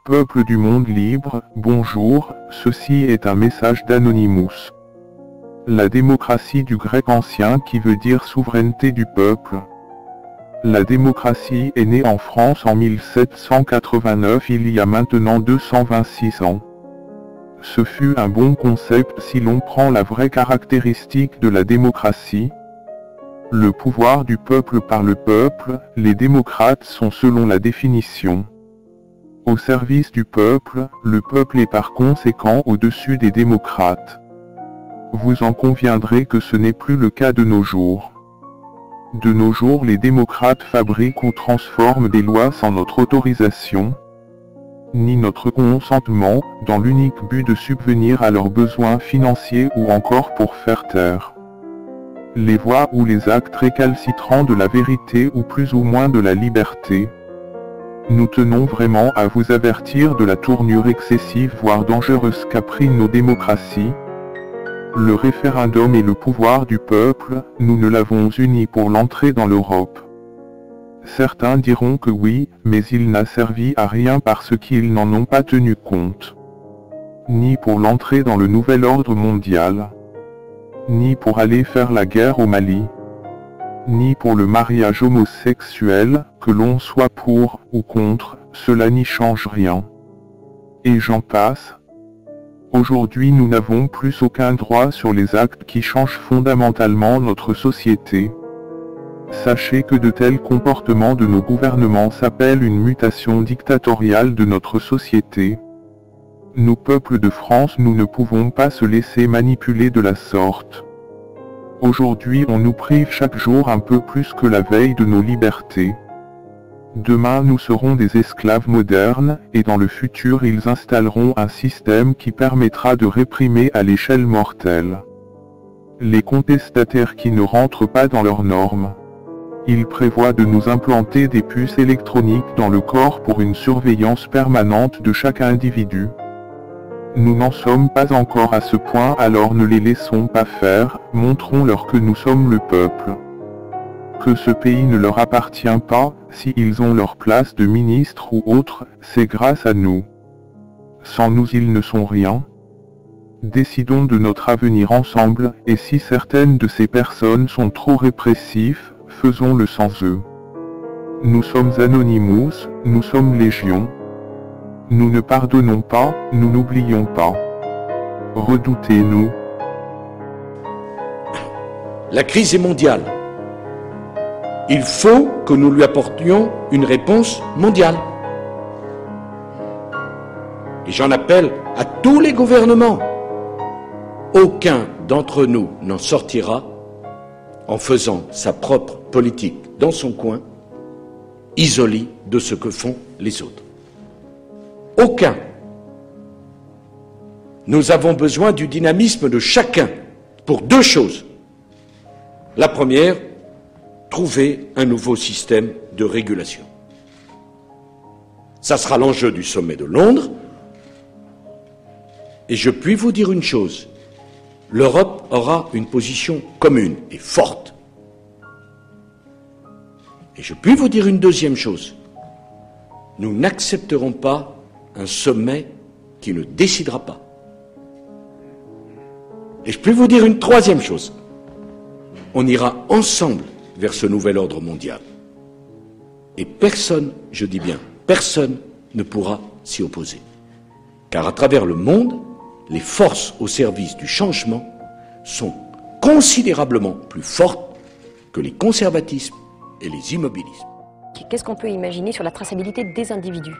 Peuple du monde libre, bonjour, ceci est un message d'Anonymous. La démocratie du grec ancien qui veut dire souveraineté du peuple. La démocratie est née en France en 1789 il y a maintenant 226 ans. Ce fut un bon concept si l'on prend la vraie caractéristique de la démocratie. Le pouvoir du peuple par le peuple, les démocrates sont selon la définition au service du peuple, le peuple est par conséquent au-dessus des démocrates. Vous en conviendrez que ce n'est plus le cas de nos jours. De nos jours, les démocrates fabriquent ou transforment des lois sans notre autorisation, ni notre consentement, dans l'unique but de subvenir à leurs besoins financiers ou encore pour faire taire les voix ou les actes récalcitrants de la vérité ou plus ou moins de la liberté. Nous tenons vraiment à vous avertir de la tournure excessive voire dangereuse qu'a pris nos démocraties. Le référendum et le pouvoir du peuple, nous ne l'avons uni pour l'entrée dans l'Europe. Certains diront que oui, mais il n'a servi à rien parce qu'ils n'en ont pas tenu compte. Ni pour l'entrée dans le nouvel ordre mondial, ni pour aller faire la guerre au Mali, ni pour le mariage homosexuel, que l'on soit pour ou contre, cela n'y change rien. Et j'en passe. Aujourd'hui nous n'avons plus aucun droit sur les actes qui changent fondamentalement notre société. Sachez que de tels comportements de nos gouvernements s'appellent une mutation dictatoriale de notre société. Nous peuples de France, nous ne pouvons pas se laisser manipuler de la sorte. Aujourd'hui on nous prive chaque jour un peu plus que la veille de nos libertés. Demain nous serons des esclaves modernes, et dans le futur ils installeront un système qui permettra de réprimer à l'échelle mortelle les contestataires qui ne rentrent pas dans leurs normes. Ils prévoient de nous implanter des puces électroniques dans le corps pour une surveillance permanente de chaque individu. Nous n'en sommes pas encore à ce point, alors ne les laissons pas faire, montrons-leur que nous sommes le peuple. Que ce pays ne leur appartient pas, s'ils ont leur place de ministre ou autre, c'est grâce à nous. Sans nous ils ne sont rien. Décidons de notre avenir ensemble, et si certaines de ces personnes sont trop répressives, faisons-le sans eux. Nous sommes Anonymous, nous sommes Légion. Nous ne pardonnons pas, nous n'oublions pas. Redoutez-nous. La crise est mondiale. Il faut que nous lui apportions une réponse mondiale. Et j'en appelle à tous les gouvernements. Aucun d'entre nous n'en sortira en faisant sa propre politique dans son coin, isolé de ce que font les autres. Aucun. Nous avons besoin du dynamisme de chacun pour deux choses. La première, trouver un nouveau système de régulation. Ça sera l'enjeu du sommet de Londres. Et je puis vous dire une chose, l'Europe aura une position commune et forte. Et je puis vous dire une deuxième chose, nous n'accepterons pas un sommet qui ne décidera pas. Et je peux vous dire une troisième chose. On ira ensemble vers ce nouvel ordre mondial. Et personne, je dis bien, personne ne pourra s'y opposer. Car à travers le monde, les forces au service du changement sont considérablement plus fortes que les conservatismes et les immobilismes. Qu'est-ce qu'on peut imaginer sur la traçabilité des individus?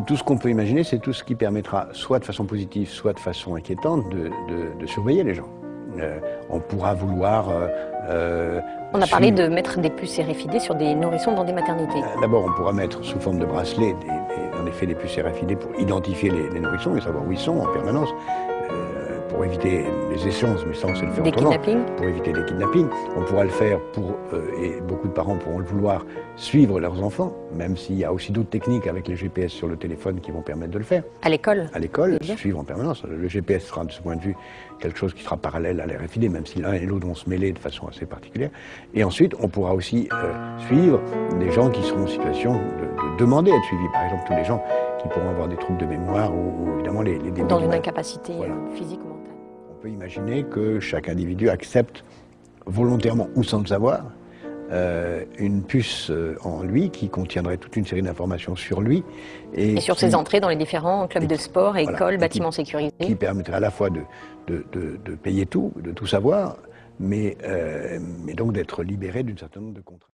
Tout ce qu'on peut imaginer, c'est tout ce qui permettra, soit de façon positive, soit de façon inquiétante, de surveiller les gens. On pourra vouloir... on a parlé de mettre des puces RFID sur des nourrissons dans des maternités. D'abord, on pourra mettre sous forme de bracelet, en effet, des puces RFID pour identifier les nourrissons et savoir où ils sont en permanence. Pour éviter les échanges, mais ça on sait le faire autrement. Des kidnappings. Pour éviter les kidnappings. On pourra le faire pour, et beaucoup de parents pourront le vouloir, suivre leurs enfants, même s'il y a aussi d'autres techniques avec les GPS sur le téléphone qui vont permettre de le faire. À l'école. À l'école, suivre en permanence. Le GPS sera de ce point de vue quelque chose qui sera parallèle à l'RFID, même si l'un et l'autre vont se mêler de façon assez particulière. Et ensuite, on pourra aussi suivre des gens qui seront en situation de demander à être suivis. Par exemple, tous les gens qui pourront avoir des troubles de mémoire ou évidemment les débuts. Dans une incapacité physique ou mentale. On peut imaginer que chaque individu accepte volontairement ou sans le savoir une puce en lui qui contiendrait toute une série d'informations sur lui. Et sur ses entrées dans les différents clubs de sport, écoles, bâtiments sécurisés. Qui permettrait à la fois de payer tout, de tout savoir, mais donc d'être libéré d'un certain nombre de contraintes.